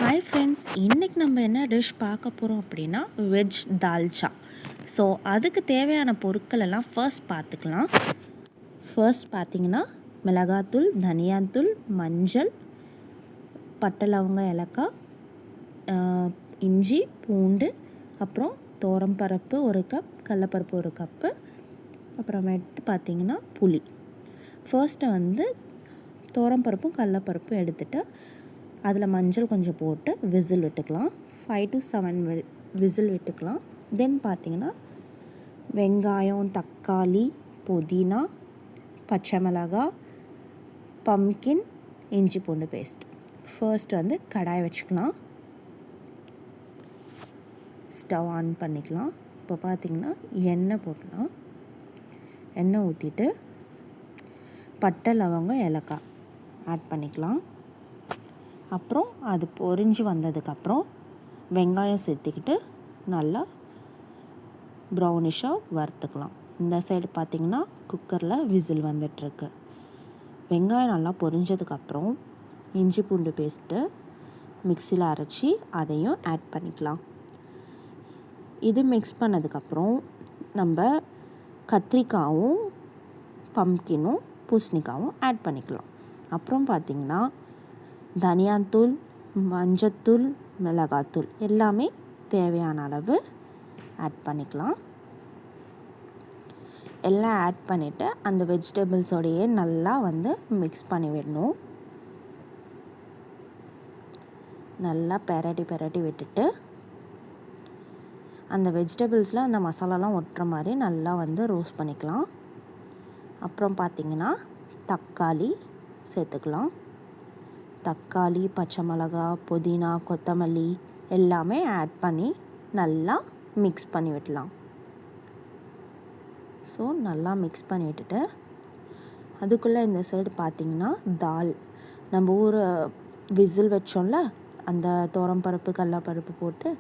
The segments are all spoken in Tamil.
ஹாய் ஃப்ரெண்ட்ஸ், இன்றைக்கி நம்ம என்ன டிஷ் பார்க்க போகிறோம் அப்படின்னா வெஜ் தால்ச்சா. ஸோ அதுக்கு தேவையான பொருட்கள் எல்லாம் ஃபர்ஸ்ட் பார்த்துக்கலாம். ஃபர்ஸ்ட் பார்த்திங்கன்னா மிளகாத்தூள், தனியாத்தூள், மஞ்சள், பட்டை, லவங்கம், ஏலக்காய், இஞ்சி, பூண்டு, அப்புறம் துவரம்பருப்பு 1 கப், கடலப்பருப்பு 1 கப்பு, அப்புறமேட்டு பார்த்திங்கன்னா புளி. ஃபர்ஸ்ட்டு துவரம்பருப்பும் கடலப்பருப்பும் எடுத்துகிட்டு அதில் மஞ்சள் கொஞ்சம் போட்டு விசில் விட்டுக்கலாம். 5 to 7 விசில் விட்டுக்கலாம். தென் பார்த்திங்கன்னா வெங்காயம், தக்காளி, புதினா, பச்சை மிளகாய், பம்கின், இஞ்சி பூண்டு பேஸ்ட். ஃபர்ஸ்ட் கடாய் வச்சுக்கலாம். ஸ்டவ் ஆன் பண்ணிக்கலாம். இப்போ பார்த்திங்கன்னா எண்ணெய் போடலாம். எண்ணெய் ஊற்றிட்டு பட்டை, லவங்கம், ஏலக்காய் ஆட் பண்ணிக்கலாம். அப்புறம் அது பொரிஞ்சு வந்ததுக்கப்புறம் வெங்காயம் சேர்த்துக்கிட்டு நல்லா ப்ரௌனிஷாக வறுத்துக்கலாம். இந்த சைடு பார்த்திங்கன்னா குக்கரில் விசில் வந்துட்டுருக்கு. வெங்காயம் நல்லா பொரிஞ்சதுக்கப்புறம் இஞ்சி பூண்டு பேஸ்ட்டு மிக்சியில் அரைச்சி அதையும் ஆட் பண்ணிக்கலாம். இது மிக்ஸ் பண்ணதுக்கப்புறம் நம்ம கத்திரிக்காயும், பம்கினும், பூசணிக்காயும் ஆட் பண்ணிக்கலாம். அப்புறம் பார்த்திங்கன்னா தனியாத்தூள், மஞ்சத்தூள், மிளகாத்தூள் எல்லாமே தேவையான அளவு ஆட் பண்ணிக்கலாம். எல்லாம் ஆட் பண்ணிவிட்டு அந்த வெஜிடபிள்ஸோடையே நல்லா மிக்ஸ் பண்ணி விடணும். நல்லா பெரட்டி விட்டுட்டு அந்த வெஜிடபிள்ஸில் அந்த மசாலாலாம் ஒட்டுற மாதிரி நல்லா ரோஸ்ட் பண்ணிக்கலாம். அப்புறம் பார்த்திங்கன்னா தக்காளி சேர்த்துக்கலாம். தக்காளி, பச்சை மிளகாய், புதினா, கொத்தமல்லி எல்லாமே ஆட் பண்ணி நல்லா மிக்ஸ் பண்ணி விடலாம். ஸோ நல்லா மிக்ஸ் பண்ணி விட்டுட்டு அதுக்குள்ளே இந்த சைடு பார்த்திங்கன்னா தால் நம்ம விசில் வச்சோம்ல, அந்த துவரம்பருப்பு, கடலப்பருப்பு போட்டு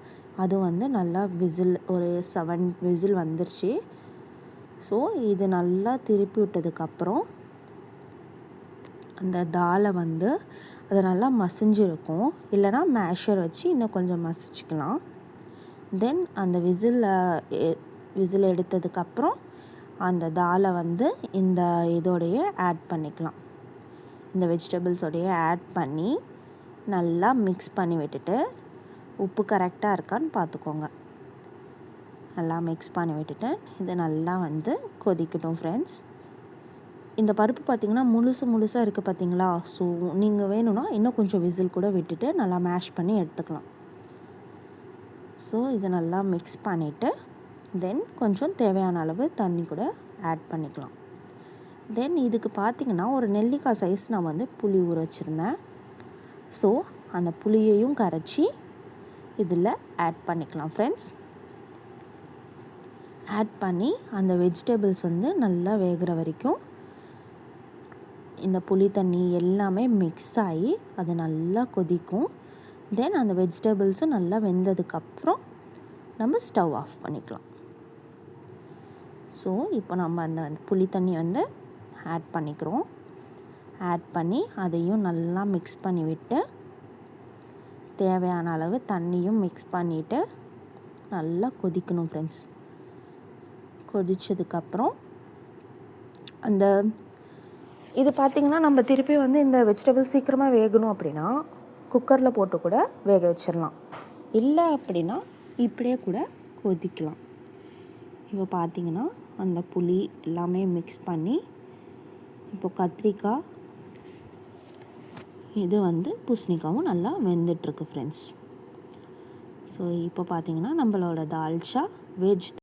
அது நல்லா விசில் ஒரு 7 விசில் வந்துருச்சு. ஸோ இது நல்லா திருப்பி விட்டதுக்கப்புறம் அந்த தாலை அது நல்லா மசிஞ்சிருக்கும். இல்லைனா மேஷர் வச்சு இன்னும் கொஞ்சம் மசிச்சுக்கலாம். தென் அந்த விசில் எடுத்ததுக்கப்புறம் அந்த தாலை இந்த இதோடைய ஆட் பண்ணிக்கலாம். இந்த வெஜிடபிள்ஸோடைய ஆட் பண்ணி நல்லா மிக்ஸ் பண்ணி விட்டுட்டு உப்பு கரெக்டாக இருக்கான்னு பார்த்துக்கோங்க. நல்லா மிக்ஸ் பண்ணி விட்டுட்டு இது நல்லா கொதிக்கட்டும் ஃப்ரெண்ட்ஸ். இந்த பருப்பு பார்த்திங்கன்னா முழுசாக இருக்குது பார்த்திங்களா. ஸோ நீங்கள் வேணும்னா இன்னும் கொஞ்சம் விசில் கூட விட்டுட்டு நல்லா மேஷ் பண்ணி எடுத்துக்கலாம். ஸோ இது நல்லா மிக்ஸ் பண்ணிவிட்டு தென் கொஞ்சம் தேவையான அளவு தண்ணி கூட ஆட் பண்ணிக்கலாம். தென் இதுக்கு பார்த்திங்கன்னா ஒரு நெல்லிக்காய் சைஸ் நான் புளி ஊற வச்சுருந்தேன். ஸோ அந்த புளியையும் கரைச்சி இதில் ஆட் பண்ணிக்கலாம் ஃப்ரெண்ட்ஸ். ஆட் பண்ணி அந்த வெஜிடபிள்ஸ் நல்லா வேகிற வரைக்கும் இந்த புளி தண்ணி எல்லாமே மிக்ஸ் ஆகி அது நல்லா கொதிக்கும். தென் அந்த வெஜிடபிள்ஸும் நல்லா வெந்ததுக்கப்புறம் நம்ம ஸ்டவ் ஆஃப் பண்ணிக்கலாம். ஸோ இப்போ நம்ம அந்த புளி தண்ணி ஆட் பண்ணிக்கிறோம். ஆட் பண்ணி அதையும் நல்லா மிக்ஸ் பண்ணி விட்டு தேவையான அளவு தண்ணியும் மிக்ஸ் பண்ணிவிட்டு நல்லா கொதிக்கணும் ஃப்ரெண்ட்ஸ். கொதிச்சதுக்கப்புறம் இது பார்த்திங்கன்னா நம்ம திருப்பி இந்த வெஜிடபிள் சீக்கிரமாக வேகணும் அப்படின்னா குக்கரில் போட்டு கூட வேக வச்சிடலாம். இல்லை அப்படின்னா இப்படியே கூட கொதிக்கலாம். இப்போ பார்த்திங்கன்னா அந்த புளி எல்லாமே மிக்ஸ் பண்ணி இப்போ கத்திரிக்காய் இது பூசணிக்காவும் நல்லா வெந்துட்டுருக்கு ஃப்ரெண்ட்ஸ். ஸோ இப்போ பார்த்திங்கன்னா நம்மளோட தால்ச்சா வெஜ்